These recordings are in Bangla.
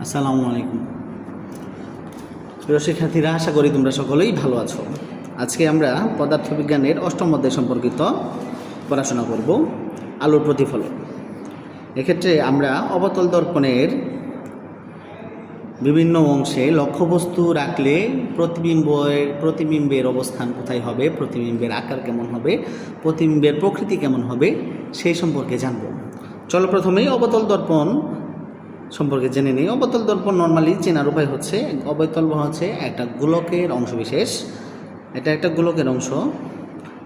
আসসালামু আলাইকুম। প্রিয় শিক্ষার্থীরা, আশা করি তোমরা সকলেই ভালো আছো। আজকে আমরা পদার্থবিজ্ঞানের অষ্টম অধ্যায় সম্পর্কিত পড়াশোনা করব, আলোর প্রতিফলন। এক্ষেত্রে আমরা অবতল দর্পণের বিভিন্ন অংশে লক্ষ্যবস্তু রাখলে প্রতিবিম্বের অবস্থান কোথায় হবে, প্রতিবিম্বের আকার কেমন হবে, প্রতিবিম্বের প্রকৃতি কেমন হবে সেই সম্পর্কে জানব। চলো প্রথমেই অবতল দর্পণ সম্পর্কে জেনে নিই। অবতল দর্পণ নর্মালি চেনার উপায় হচ্ছে, অবতল হচ্ছে একটা গোলকের অংশবিশেষ। এটা একটা গোলকের অংশ,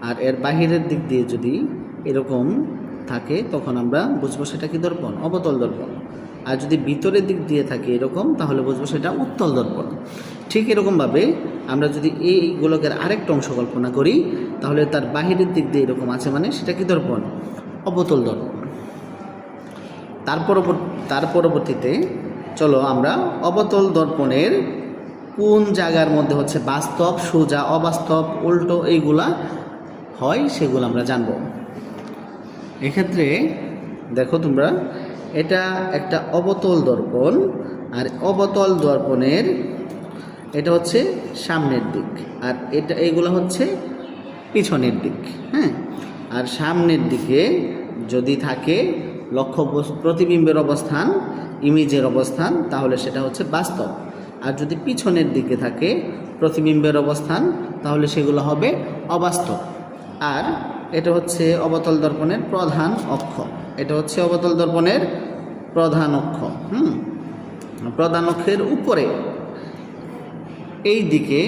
আর এর বাহিরের দিক দিয়ে যদি এরকম থাকে তখন আমরা বুঝবো সেটা কি দর্পণ, অবতল দর্পণ। আর যদি ভিতরের দিক দিয়ে থাকে এরকম, তাহলে বুঝবো সেটা উত্তল দর্পণ। ঠিক এরকমভাবে আমরা যদি এই গোলকের আরেকটা অংশ কল্পনা করি, তাহলে তার বাহিরের দিক দিয়ে এরকম আছে, মানে সেটা কি দর্পণ, অবতল দর্পণ। তার পরবর্তীতে চলো আমরা অবতল দর্পণের কোন জায়গার মধ্যে হচ্ছে বাস্তব, সোজা, অবাস্তব, উল্টো এইগুলা হয় সেগুলো আমরা জানব। এক্ষেত্রে দেখো তোমরা, এটা একটা অবতল দর্পণ, আর অবতল দর্পণের এটা হচ্ছে সামনের দিক, আর এইগুলো হচ্ছে পিছনের দিক। হ্যাঁ, আর সামনের দিকে যদি থাকে প্রতিবিম্বের অবস্থান, ইমেজের অবস্থান, তাহলে সেটা হচ্ছে বাস্তব। আর যদি পিছনের দিকে থাকে প্রতিবিম্বের অবস্থান, তাহলে সেগুলো হবে অবাস্তব। আর এটা হচ্ছে অবতল দর্পণের প্রধান অক্ষ। এটা হচ্ছে অবতল দর্পণের প্রধান অক্ষ। প্রধান অক্ষের উপরে এই দিকে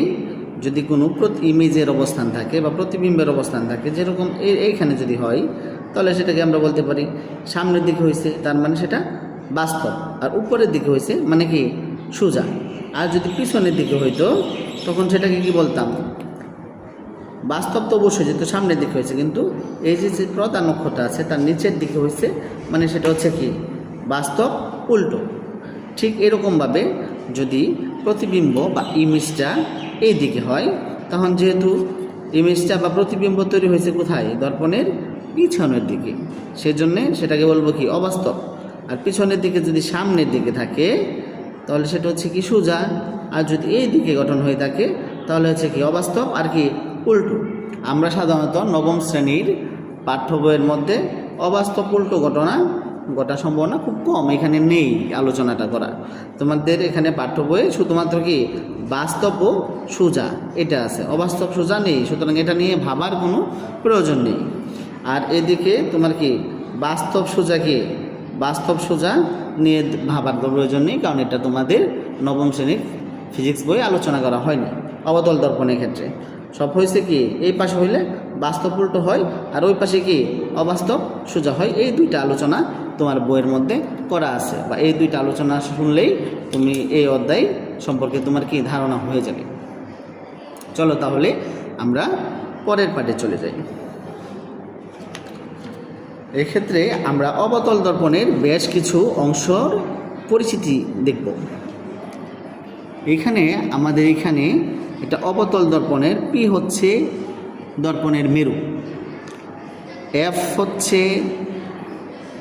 যদি কোনো ইমেজের অবস্থান থাকে বা প্রতিবিম্বের অবস্থান থাকে, যেরকম এইখানে যদি হয়, তাহলে সেটাকে আমরা বলতে পারি সামনের দিকে হয়েছে, তার মানে সেটা বাস্তব। আর উপরের দিকে হয়েছে মানে কি সোজা। আর যদি পিছনের দিকে হইতো তখন সেটাকে কি বলতাম, বাস্তব। তো অবশ্যই যেহেতু সামনের দিকে হয়েছে, কিন্তু এই যে প্রধান অক্ষটা আছে তার নিচের দিকে হয়েছে, মানে সেটা হচ্ছে কি বাস্তব, উল্টো। ঠিক এরকমভাবে যদি প্রতিবিম্ব বা ইমেজটা এই দিকে হয়, তখন যেহেতু ইমেজটা বা প্রতিবিম্ব তৈরি হয়েছে কোথায়, দর্পণের পিছনের দিকে, সেজন্যে সেটাকে বলবো কি অবাস্তব। আর পিছনের দিকে যদি সামনের দিকে থাকে, তাহলে সেটা হচ্ছে কি সোজা। আর যদি এই দিকে গঠন হয়ে থাকে, তাহলে হচ্ছে কি অবাস্তব, আর কি উল্টো। আমরা সাধারণত নবম শ্রেণীর পাঠ্য বইয়ের মধ্যে অবাস্তব উল্টো ঘটার সম্ভাবনা খুব কম, এখানে নেই আলোচনাটা করা। তোমাদের এখানে পাঠ্য বইয়ে শুধুমাত্র কি বাস্তব ও সোজা এটা আছে, অবাস্তব সোজা নেই। সুতরাং এটা নিয়ে ভাবার কোনো প্রয়োজন নেই। আর এদিকে তোমার কি বাস্তব সোজা নিয়ে ভাবার প্রয়োজন নেই, কারণ এটা তোমাদের নবম শ্রেণীর ফিজিক্স বই আলোচনা করা হয়নি। অবতল দর্পণের ক্ষেত্রে সব হয়েছে কি এই পাশে হইলে বাস্তব উল্টো হয়, আর ওই পাশে কি অবাস্তব সোজা হয়। এই দুইটা আলোচনা তোমার বইয়ের মধ্যে করা আছে, বা এই দুইটা আলোচনা শুনলেই তুমি এই অধ্যায় সম্পর্কে তোমার কি ধারণা হয়ে যাবে। চলো তাহলে আমরা পরের পাঠে চলে যাই। এক্ষেত্রে আমরা অবতল দর্পণের বেশ কিছু অংশর পরিচিতি দেখব। আমাদের এখানে এটা অবতল দর্পণের পি হচ্ছে দর্পণের মেরু, এফ হচ্ছে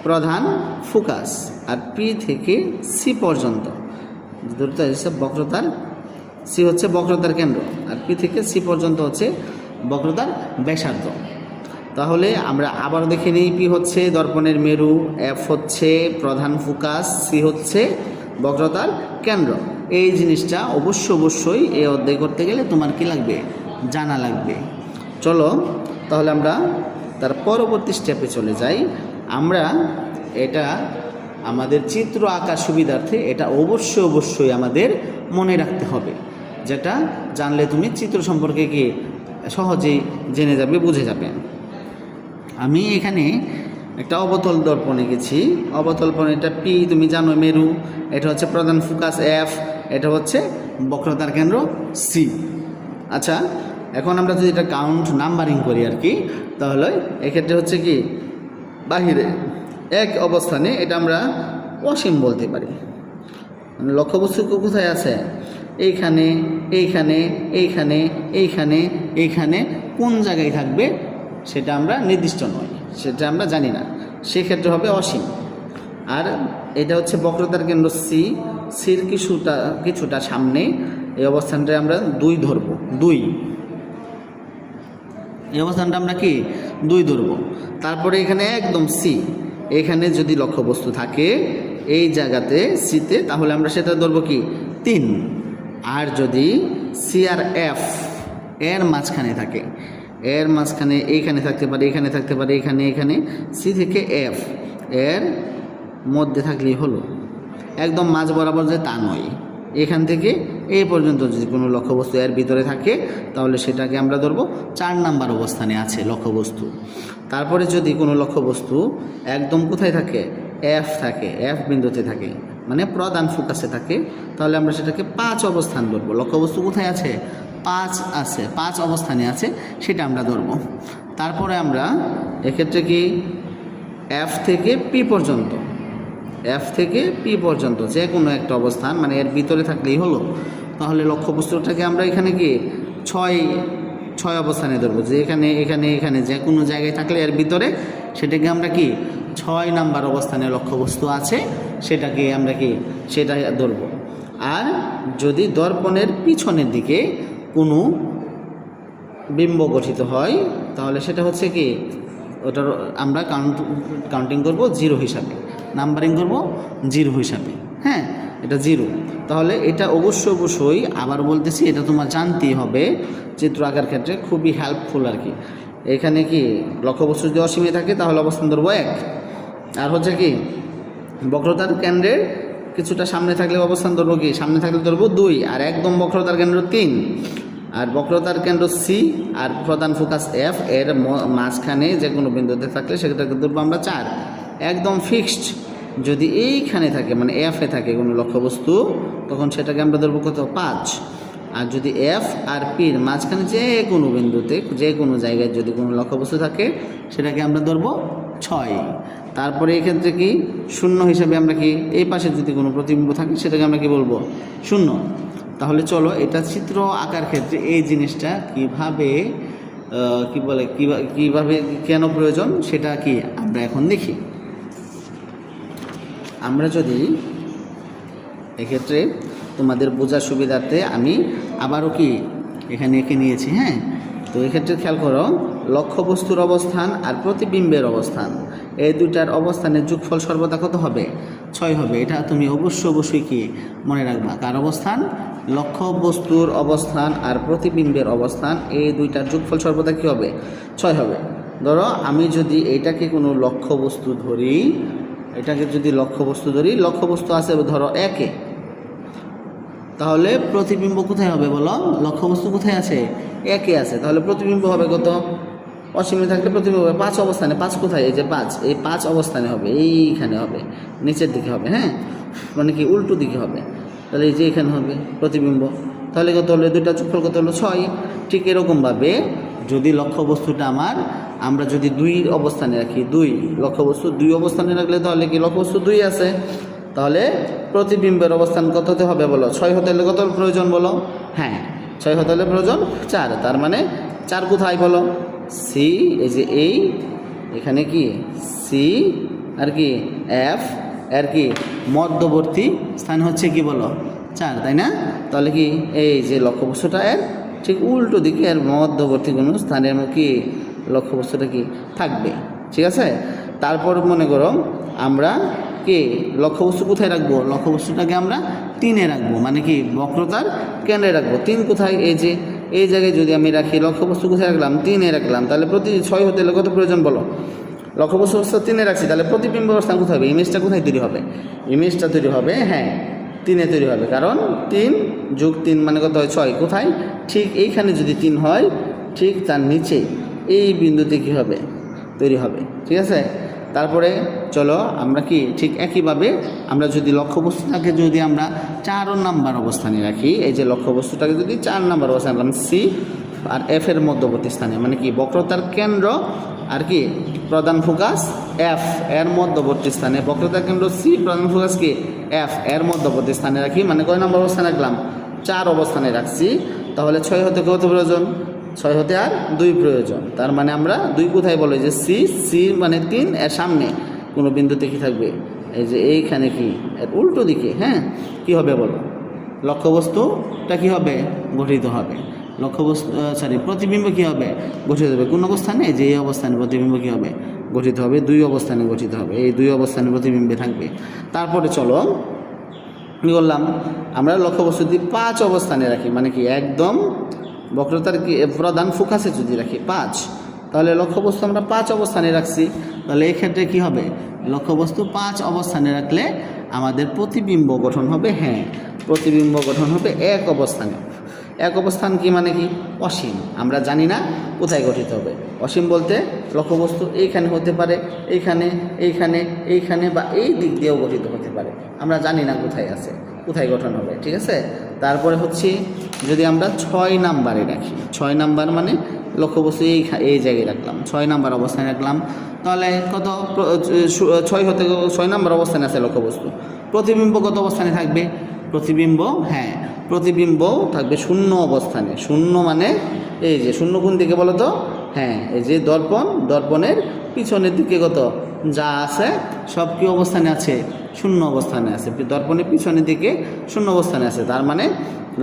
প্রধান ফোকাস, আর পি থেকে সি পর্যন্ত দূরত্ব হচ্ছে বক্রতার, সি হচ্ছে বক্রতার কেন্দ্র, আর পি থেকে সি পর্যন্ত হচ্ছে বক্রতার ব্যাসার্ধ। তাহলে আমরা আবার দেখে নিই, পি হচ্ছে দর্পণের মেরু, এফ হচ্ছে প্রধান ফোকাস, সি হচ্ছে বক্রতার কেন্দ্র। এই জিনিসটা অবশ্যই এই অধ্যায় করতে গেলে তোমার কি লাগবে, জানা লাগবে। চলো তাহলে আমরা তার পরবর্তী স্টেপে চলে যাই। আমরা এটা আমাদের চিত্র আঁকার সুবিধার্থে এটা অবশ্যই আমাদের মনে রাখতে হবে, যেটা জানলে তুমি চিত্র সম্পর্কে কি সহজেই জেনে যাবে, বুঝে যাবে। আমি এখানে একটা অবতল দর্পণ এঁকেছি। অবতল দর্পণ এটা পি, তুমি জানো মেরু, এটা হচ্ছে প্রধান ফোকাস এফ, এটা হচ্ছে বক্রতার কেন্দ্র সি। আচ্ছা, এখন আমরা যদি এটা নাম্বারিং করি আর কি, তাহলে এক্ষেত্রে হচ্ছে কি বাহিরে এক অবস্থানে এটা আমরা অসীম বলতে পারি। মানে লক্ষ্যবস্তু কোথায় আছে, এইখানে এইখানে এইখানে এইখানে এইখানে, কোন জায়গায় থাকবে সেটা আমরা নির্দিষ্ট নয়, সেটা আমরা জানি না, সেক্ষেত্রে হবে অসীম। আর এটা হচ্ছে বক্রতার কেন্দ্র সি, সির কিছুটা সামনে, এই অবস্থানটা আমরা 2 ধরব, 2, এই অবস্থানটা আমরা কি 2 ধরব। তারপরে এখানে একদম সি, এখানে যদি লক্ষ্যবস্তু থাকে এই জায়গাতে সিতে, তাহলে আমরা সেটা ধরব কি 3। আর যদি সি আর এফ এর মাঝখানে থাকে, এর মাঝখানে এইখানে থাকতে পারে, এখানে থাকতে পারে, এখানে সি থেকে এফ এর মধ্যে থাকলেই হলো, একদম মাঝ বরাবর যে তা নয়, এখান থেকে এই পর্যন্ত যদি কোনো লক্ষ্যবস্তু এর ভিতরে থাকে তাহলে সেটাকে আমরা ধরবো 4 নাম্বার অবস্থানে আছে লক্ষ্যবস্তু। তারপরে যদি কোনো লক্ষ্যবস্তু একদম কোথায় থাকে, এফ থাকে, এফ বিন্দুতে থাকে, মানে প্রধান ফোকাসে থাকে, তাহলে আমরা সেটাকে 5 অবস্থান ধরবো। লক্ষ্যবস্তু কোথায় আছে, 5 আছে, 5 অবস্থানে আছে, সেটা আমরা ধরবো। তারপরে আমরা এক্ষেত্রে কি এফ থেকে পি পর্যন্ত, এফ থেকে পি পর্যন্ত যে কোনো একটা অবস্থান, মানে এর ভিতরে থাকলেই হলো, তাহলে লক্ষ্যবস্তুটাকে আমরা এখানে কি 6 অবস্থানে ধরবো, যে এখানে যে কোনো জায়গায় থাকলে এর ভিতরে, সেটাকে আমরা কি 6 নাম্বার অবস্থানে লক্ষ্যবস্তু আছে সেটাকে আমরা কি সেটা ধরবো। আর যদি দর্পণের পিছনের দিকে কোনো বিম্ব গঠিত হয় তাহলে সেটা হচ্ছে কি, ওটার আমরা কাউন্টিং করব 0 হিসাবে, নাম্বারিং করব 0 হিসাবে, হ্যাঁ এটা 0। তাহলে এটা অবশ্যই আবার বলতেছি, এটা তোমার জানতেই হবে, চিত্র আঁকার ক্ষেত্রে খুবই হেল্পফুল আর কি। এখানে কি লক্ষ্যবস্তু যদি অসীমে থাকে তাহলে অবস্থান ধরবো 1, আর হচ্ছে কি বক্রতার কেন্দ্রের কিছুটা সামনে থাকলে অবস্থান ধরবো কি, সামনে থাকলে ধরবো 2, আর একদম বক্রতার কেন্দ্র 3, আর বক্রতার কেন্দ্র সি আর প্রধান ফোকাস এফ এর মাঝখানে যে কোনো বিন্দুতে থাকলে সেটাকে ধরবো আমরা 4। একদম ফিক্সড যদি এইখানে থাকে, মানে এফে থাকে কোনো লক্ষ্যবস্তু, তখন সেটাকে আমরা ধরবো কত, 5। আর যদি এফ আর পির মাঝখানে যে কোনো বিন্দুতে যে কোনো জায়গায় যদি কোনো লক্ষ্যবস্তু থাকে সেটাকে আমরা ধরবো 6। তারপরে এক্ষেত্রে কি 0 হিসাবে আমরা কি, এই পাশে যদি কোনো প্রতিবিম্ব থাকে সেটাকে আমরা কি বলবো 0। তাহলে চলো এটা চিত্র আঁকার ক্ষেত্রে এই জিনিসটা কিভাবে কিভাবে কেন প্রয়োজন সেটা কি আমরা এখন দেখি। আমরা যদি এক্ষেত্রে তোমাদের বোঝার সুবিধার্থে আমি আবারও কি এখানে এঁকে নিয়েছি, হ্যাঁ। তো এক্ষেত্রে খেয়াল করো, লক্ষ্যবস্তুর অবস্থান আর প্রতিবিম্বের অবস্থান, এই দুটার অবস্থানের যোগফল সর্বদা কত হবে, 6 হবে। এটা তুমি অবশ্যই কি মনে রাখবা, কার অবস্থান, লক্ষ্যবস্তুর অবস্থান আর প্রতিবিম্বের অবস্থান, এই দুইটার যোগফল সর্বদা কী হবে, 6 হবে। ধরো আমি যদি এইটাকে কোনো লক্ষ্যবস্তু ধরি, এটাকে যদি লক্ষ্যবস্তু ধরি, লক্ষ্যবস্তু আছে ধরো 1-এ, তাহলে প্রতিবিম্ব কোথায় হবে বলো, লক্ষ্যবস্তু কোথায় আছে, 1-এ আছে, তাহলে প্রতিবিম্ব হবে কত, অসীমে থাকলে প্রতিবিম্ব হবে 5 অবস্থানে। 5 কোথায়, এই যে 5, এই 5 অবস্থানে হবে, এইখানে হবে, নিচের দিকে হবে, হ্যাঁ মানে কি উল্টো দিকে হবে, তাহলে এই যে এখানে হবে প্রতিবিম্ব, তাহলে কত হলো, দুইটা যোগফল কত হলো 6। ঠিক এরকমভাবে যদি লক্ষ্যবস্তুটা আমরা যদি 2 অবস্থানে রাখি, 2 লক্ষ্যবস্তু 2 অবস্থানে রাখলে তাহলে কি লক্ষ্যবস্তু 2 আছে, তাহলে প্রতিবিম্বের অবস্থান কত হতে হবে বলো, 6 হতে হলে কত প্রয়োজন বলো, হ্যাঁ 6 হতে হলে প্রয়োজন 4। তার মানে 4 কোথায় বলো, সি, এই যে এই এখানে কি সি আর কি এফ আর কি মধ্যবর্তী স্থান হচ্ছে কি বলো 4, তাই না। তাহলে কি এই যে লক্ষ্যবস্তুটা এর ঠিক উল্টো দিকে এর মধ্যবর্তী কোনো স্থানের কি লক্ষ্যবস্তুটা কি থাকবে, ঠিক আছে। তারপর মনে করো আমরা কি লক্ষ্যবস্তু কোথায় রাখবো, লক্ষ্যবস্তুটাকে আমরা 3-এ রাখবো, মানে কি বক্রতার কেন্দ্রে রাখবো। 3 কোথায়, এই যে এই জায়গায় যদি আমি রাখি, লক্ষ্যবস্তু কোথায় রাখলাম, 3-এ রাখলাম, তাহলে প্রতি 6 হতে হলে কত প্রয়োজন বলো, লক্ষ্যবস্তু অবস্থা 3-এ রাখছি, তাহলে প্রতিবিম্ব অবস্থান কোথায় হবে, ইমেজটা কোথায় তৈরি হবে, ইমেজটা তৈরি হবে হ্যাঁ 3-এ তৈরি হবে, কারণ 3 যোগ 3 মানে কত হয় 6। কোথায়, ঠিক এইখানে যদি 3 হয়, ঠিক তার নিচে এই বিন্দুতে কী হবে, তৈরি হবে, ঠিক আছে। তারপরে চলো আমরা কি ঠিক একইভাবে আমরা যদি লক্ষ্যবস্তুটাকে যদি আমরা 4 নাম্বার অবস্থানে রাখি, এই যে লক্ষ্যবস্তুটাকে যদি 4 নাম্বার অবস্থানে রাখলাম, সি আর এফ এর মধ্যবর্তী স্থানে, মানে কি বক্রতার কেন্দ্র আর কি প্রধান ফোকাস এফ এর মধ্যবর্তী স্থানে, বক্রতার কেন্দ্র সি, প্রধান ফোকাস কি এফ এর মধ্যবর্তী স্থানে রাখি, মানে কয় নম্বর অবস্থানে রাখলাম, 4 অবস্থানে রাখছি, তাহলে 6 হতে কত প্রয়োজন, 6 হতে আর 2 প্রয়োজন। তার মানে আমরা 2 কোথায় বলে যে সি মানে 3 এর সামনে কোনো বিন্দুতে কি থাকবে এই যে এইখানে কি এর উল্টো দিকে, হ্যাঁ, কি হবে বলো? লক্ষ্যবস্তুটা কি হবে? গঠিত হবে। প্রতিবিম্ব কি হবে? গঠিত হবে। কোন অবস্থানে? যে এই অবস্থানে প্রতিবিম্ব কি হবে? গঠিত হবে। দুই অবস্থানে গঠিত হবে। এই দুই অবস্থানে প্রতিবিম্বে থাকবে। তারপরে চলো কী করলাম, আমরা লক্ষ্যবস্তু যদি 5 অবস্থানে রাখি, মানে কি একদম বক্রতার কি প্রধান ফোকাসে যদি রাখি 5, তাহলে লক্ষ্যবস্তু আমরা 5 অবস্থানে রাখছি। তাহলে এই ক্ষেত্রে কী হবে? লক্ষ্যবস্তু 5 অবস্থানে রাখলে আমাদের প্রতিবিম্ব গঠন হবে, হ্যাঁ, প্রতিবিম্ব গঠন হবে এক অবস্থানে। এক অবস্থান কি মানে কি? অসীম। আমরা জানি না কোথায় গঠিত হবে। অসীম বলতে লক্ষ্যবস্তু এইখানে হতে পারে, এইখানে, এইখানে, এইখানে, বা এই দিক দিয়েও গঠিত হতে পারে। আমরা জানি না কোথায় আছে, কোথায় গঠন হবে, ঠিক আছে। তারপরে হচ্ছে যদি আমরা 6 নাম্বারে রাখি, 6 নাম্বার মানে লক্ষ্যবস্তু এই জায়গায় রাখলাম, 6 নাম্বার অবস্থানে রাখলাম, তাহলে কত? 6 নাম্বার অবস্থানে আছে লক্ষ্যবস্তু। প্রতিবিম্ব কত অবস্থানে থাকবে? প্রতিবিম্ব, হ্যাঁ, প্রতিবিম্ব থাকবে 0 অবস্থানে। 0 মানে এই যে 0 কোন দিকে বলো তো? হ্যাঁ, এই যে দর্পণের পিছনের দিকে কত যা আছে সব কি অবস্থানে আছে? 0 অবস্থানে আছে। দর্পণের পিছনের দিকে 0 অবস্থানে আছে। তার মানে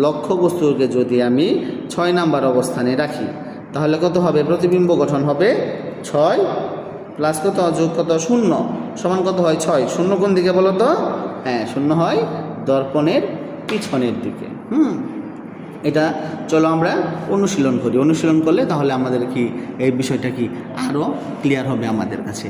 লক্ষ্যবস্তুকে যদি আমি 6 নাম্বার অবস্থানে রাখি, তাহলে কত হবে? প্রতিবিম্ব গঠন হবে 6 প্লাস কত যোগ কত 0 সমান কত হয়? 6। 0 কোন দিকে বলো তো? হ্যাঁ, 0 হয় দর্পণের পিছনের দিকে। এটা চলো আমরা অনুশীলন করি। অনুশীলন করলে তাহলে আমাদের কি এই বিষয়টা কি আরও ক্লিয়ার হবে আমাদের কাছে।